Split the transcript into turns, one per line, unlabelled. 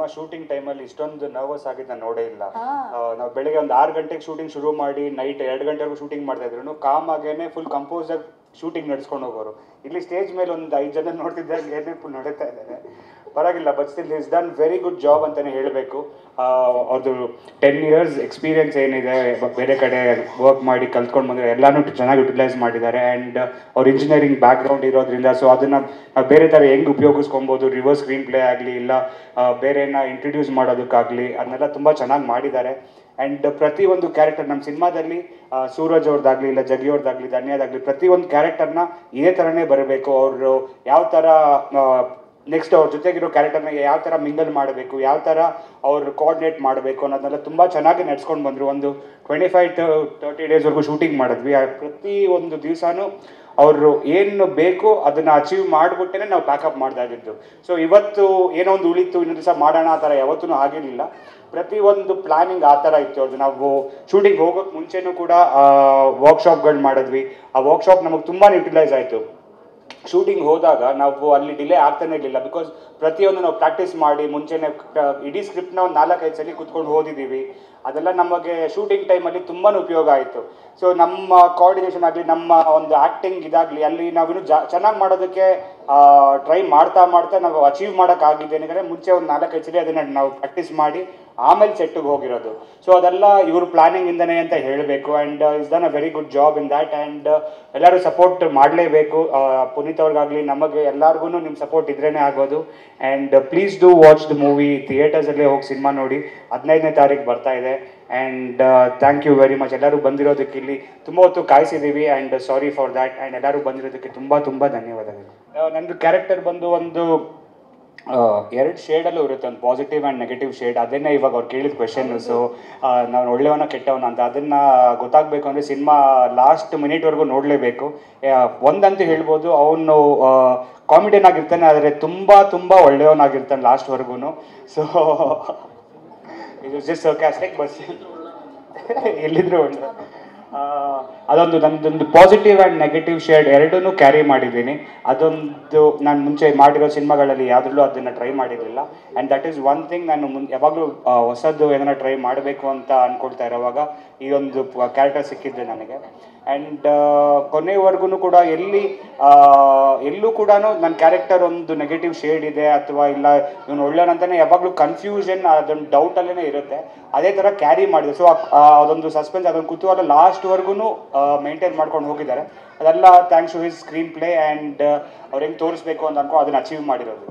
Cinema shooting ಟೈಮಲ್ಲಿ ಇಷ್ಟೊಂದು nervous ಆಗಿದ್ದು ನಾನು ನೋಡೇ ಇಲ್ಲ. ನಾವು ಬೆಳಗ್ಗೆ ಒಂದು 6 ಗಂಟೆಗೆ ಶೂಟಿಂಗ್ ಶುರು ಮಾಡಿ ನೈಟ್ 2 ಗಂಟೆವರೆಗೂ ಶೂಟಿಂಗ್ ಮಾಡ್ತಾ ಇದ್ರು. ಕಾಮ್ ಆಗೇನೆ ಫುಲ್ ಕಂಪೋಸ್ ಆಗಿ ಶೂಟಿಂಗ್ ನಡೆಸ್ಕೊಂಡು ಹೋಗೋರು. ಇಲ್ಲಿ ಸ್ಟೇಜ್ ಮೇಲೆ ಒಂದು 5 ಜನ ನೋಡ್ತಿದ್ದಾಗ ಫುಲ್ ನಡೀತಾ ಇದ್ದಾರೆ. ಪರವಾಗಿಲ್ಲ, but still is done very good job ಅಂತಲೇ ಹೇಳಬೇಕು. ಅವ್ರದ್ದು 10 years ಎಕ್ಸ್ಪೀರಿಯನ್ಸ್ ಏನಿದೆ, ಬೇರೆ ಕಡೆ ವರ್ಕ್ ಮಾಡಿ ಕಲ್ತ್ಕೊಂಡು ಬಂದರೆ ಎಲ್ಲನೂ ಚೆನ್ನಾಗಿ ಯುಟಿಲೈಸ್ ಮಾಡಿದ್ದಾರೆ. ಆ್ಯಂಡ್ ಅವ್ರ ಇಂಜಿನಿಯರಿಂಗ್ ಬ್ಯಾಕ್ಗ್ರೌಂಡ್ ಇರೋದ್ರಿಂದ ಸೊ ಅದನ್ನು ಬೇರೆ ಥರ ಹೆಂಗೆ ಉಪಯೋಗಿಸ್ಕೊಬೋದು, ರಿವರ್ಸ್ ಸ್ಕ್ರೀನ್ ಪ್ಲೇ ಆಗಲಿ ಇಲ್ಲ ಬೇರೆನ ಇಂಟ್ರಡ್ಯೂಸ್ ಮಾಡೋದಕ್ಕಾಗಲಿ ಅದನ್ನೆಲ್ಲ ತುಂಬ ಚೆನ್ನಾಗಿ ಮಾಡಿದ್ದಾರೆ. ಆ್ಯಂಡ್ ಪ್ರತಿಯೊಂದು ಕ್ಯಾರೆಕ್ಟರ್ ನಮ್ಮ ಸಿನಿಮಾದಲ್ಲಿ ಸೂರಜ್ ಅವ್ರದ್ದಾಗಲಿ ಇಲ್ಲ ಜಗ್ಗಿ ಅವ್ರದ್ದಾಗಲಿ ಧನ್ಯದಾಗಲಿ ಪ್ರತಿಯೊಂದು ಕ್ಯಾರೆಕ್ಟರ್ನ ಇದೇ ಥರನೇ ಬರಬೇಕು. ಅವರು ಯಾವ ಥರ ನೆಕ್ಸ್ಟ್ ಅವ್ರ ಜೊತೆಗಿರೋ ಕ್ಯಾರೆಕ್ಟರ್ನ ಯಾವ ಥರ ಮಿಂಗಲ್ ಮಾಡಬೇಕು, ಯಾವ ಥರ ಅವ್ರು ಕೋಆರ್ಡಿನೇಟ್ ಮಾಡಬೇಕು ಅನ್ನೋದನ್ನೆಲ್ಲ ತುಂಬ ಚೆನ್ನಾಗಿ ನಡ್ಸ್ಕೊಂಡು ಬಂದರು. ಒಂದು 25 to 30 ಡೇಸ್ವರೆಗೂ ಶೂಟಿಂಗ್ ಮಾಡಿದ್ವಿ. ಪ್ರತಿ ಒಂದು ದಿವಸನೂ ಅವರು ಏನು ಬೇಕು ಅದನ್ನು ಅಚೀವ್ ಮಾಡಿಬಿಟ್ಟೇ ನಾವು ಪ್ಯಾಕಪ್ ಮಾಡ್ತಾ ಇದ್ದಿದ್ದು. ಸೊ ಇವತ್ತು ಏನೋ ಒಂದು ಉಳಿತು ಇನ್ನೊಂದು ದಿವಸ ಮಾಡೋಣ ಆ ಥರ ಯಾವತ್ತೂ ಆಗಿರಲಿಲ್ಲ. ಪ್ರತಿಯೊಂದು ಪ್ಲ್ಯಾನಿಂಗ್ ಆ ಥರ ಇತ್ತು ಅವ್ರದ್ದು. ನಾವು ಶೂಟಿಂಗ್ ಹೋಗೋಕ್ಕೆ ಮುಂಚೆನೂ ಕೂಡ ವರ್ಕ್ಶಾಪ್ಗಳು ಮಾಡಿದ್ವಿ. ಆ ವರ್ಕ್ಶಾಪ್ ನಮಗೆ ತುಂಬಾ ಯುಟಿಲೈಸ್ ಆಯಿತು. ಶೂಟಿಂಗ್ ಹೋದಾಗ ನಾವು ಅಲ್ಲಿ ಡಿಲೇ ಆಗ್ತಾನೆ ಇರಲಿಲ್ಲ. ಬಿಕಾಸ್ ಪ್ರತಿಯೊಂದು ನಾವು ಪ್ರಾಕ್ಟೀಸ್ ಮಾಡಿ ಮುಂಚೆನೇ ಇಡೀ ಸ್ಕ್ರಿಪ್ಟ್ನ ಒಂದು 4-5 ಸಲ ಕೂತ್ಕೊಂಡು ಓದಿದ್ದೀವಿ. ಅದೆಲ್ಲ ನಮಗೆ ಶೂಟಿಂಗ್ ಟೈಮಲ್ಲಿ ತುಂಬಾ ಉಪಯೋಗ ಆಯಿತು. ಸೊ ನಮ್ಮ ಕೋಆರ್ಡಿನೇಷನ್ ಆಗಲಿ ನಮ್ಮ ಒಂದು ಆ್ಯಕ್ಟಿಂಗ್ ಇದಾಗಲಿ ಅಲ್ಲಿ ನಾವಿನ್ನು ಚೆನ್ನಾಗಿ ಮಾಡೋದಕ್ಕೆ ಟ್ರೈ ಮಾಡ್ತಾ ನಾವು ಅಚೀವ್ ಮಾಡೋಕ್ಕಾಗಿದ್ದು ಏನಂದರೆ ಮುಂಚೆ ಒಂದು 4-5 ಸಲ ಅದನ್ನು ನಾವು ಪ್ರಾಕ್ಟೀಸ್ ಮಾಡಿ ಆಮೇಲೆ ಸೆಟ್ಟಿಗೆ ಹೋಗಿರೋದು. ಸೊ ಅದೆಲ್ಲ ಇವ್ರ ಪ್ಲಾನಿಂಗಿಂದನೇ ಅಂತ ಹೇಳಬೇಕು. And is done a very good job in that. And ಎಲ್ಲರೂ ಸಪೋರ್ಟ್ ಮಾಡಲೇಬೇಕು. ಪುನೀತ್ ಅವ್ರಿಗಾಗಲಿ ನಮಗೆ ಎಲ್ಲರಿಗೂ ನಿಮ್ಮ ಸಪೋರ್ಟ್ ಇದ್ರೇ ಆಗೋದು. And please do watch the movie. ಥಿಯೇಟರ್ಸಲ್ಲೇ ಹೋಗಿ ಸಿನಿಮಾ ನೋಡಿ. 15ನೇ ತಾರೀಕು ಬರ್ತಾ ಇದೆ. And thank you very much. ಎಲ್ಲರೂ ಬಂದಿರೋದಕ್ಕೆ ಇಲ್ಲಿ ತುಂಬ ಹೊತ್ತು ಕಾಯಿಸಿದ್ದೀವಿ. And sorry for that. And ಎಲ್ಲರೂ ಬಂದಿರೋದಕ್ಕೆ ತುಂಬ ಧನ್ಯವಾದಗಳು. ನನ್ನದು ಕ್ಯಾರೆಕ್ಟರ್ ಬಂದು ಒಂದು 2 ಶೇಡಲ್ಲೂ ಇರುತ್ತೆ, ಒಂದು ಪಾಸಿಟಿವ್ ಆ್ಯಂಡ್ ನೆಗೆಟಿವ್ ಶೇಡ್. ಅದನ್ನೇ ಇವಾಗ ಅವ್ರು ಕೇಳಿದ ಕ್ವೆಶನ್ನು. ಸೊ ನಾನು ಒಳ್ಳೆಯವನ ಕೆಟ್ಟವನ ಅಂತ ಅದನ್ನು ಗೊತ್ತಾಗಬೇಕು ಅಂದರೆ ಸಿನಿಮಾ ಲಾಸ್ಟ್ ಮಿನಿಟ್ವರೆಗೂ ನೋಡಲೇಬೇಕು. ಒಂದಂತೂ ಹೇಳ್ಬೋದು, ಅವನು ಕಾಮಿಡಿಯನ್ ಆಗಿರ್ತಾನೆ ಆದರೆ ತುಂಬ ಒಳ್ಳೆಯವನಾಗಿರ್ತಾನೆ ಲಾಸ್ಟ್ವರೆಗೂ. ಸೊ ಇದು ಜಸ್ಟ್ ಸರ್ಕಾಸ್ಟಿಕ್ ಬಸ್ ಎಲ್ಲಿದ್ರು ಒಳ್ಳೆ ಅದೊಂದು ನಂದೊಂದು ಪಾಸಿಟಿವ್ ಆ್ಯಂಡ್ ನೆಗೆಟಿವ್ ಶೇಡ್ ಎರಡನ್ನೂ ಕ್ಯಾರಿ ಮಾಡಿದ್ದೀನಿ. ಅದೊಂದು ನಾನು ಮುಂಚೆ ಮಾಡಿರೋ ಸಿನಿಮಾಗಳಲ್ಲಿ ಯಾವುದ್ರಲ್ಲೂ ಅದನ್ನು ಟ್ರೈ ಮಾಡಿರಲಿಲ್ಲ. And that is one thing. ನಾನು ಯಾವಾಗಲೂ ಹೊಸದು ಏನಾರ ಟ್ರೈ ಮಾಡಬೇಕು ಅಂತ ಅಂದ್ಕೊಳ್ತಾ ಇರೋವಾಗ ಈ ಒಂದು ಕ್ಯಾರೆಕ್ಟರ್ ಸಿಕ್ಕಿದ್ದೆ ನನಗೆ. ಆ್ಯಂಡ್ ಕೊನೆವರೆಗೂ ಕೂಡ ಎಲ್ಲೂ ಕೂಡ ನನ್ನ ಕ್ಯಾರೆಕ್ಟರ್ ಒಂದು ನೆಗೆಟಿವ್ ಶೇಡ್ ಇದೆ ಅಥವಾ ಇಲ್ಲ ಇವನು ಒಳ್ಳೆಯವನಂತಲೇ ಯಾವಾಗಲೂ ಕನ್ಫ್ಯೂಷನ್ ಅದೊಂದು ಡೌಟಲ್ಲೇ ಇರುತ್ತೆ. ಅದೇ ಥರ ಕ್ಯಾರಿ ಮಾಡಿದೆ. ಸೊ ಅದೊಂದು ಸಸ್ಪೆನ್ಸ್ ಅದೊಂದು ಕುತೂಹಲ ಲಾಸ್ಟ್ವರೆಗೂ ಮೇಂಟೈನ್ ಮಾಡ್ಕೊಂಡು ಹೋಗಿದ್ದಾರೆ. ಅದೆಲ್ಲ thanks to his screenplay and ಅವ್ರು ಹೆಂಗೆ ತೋರಿಸ್ಬೇಕು ಅಂತ ಅದನ್ನು ಅಚೀವ್ ಮಾಡಿರೋದು.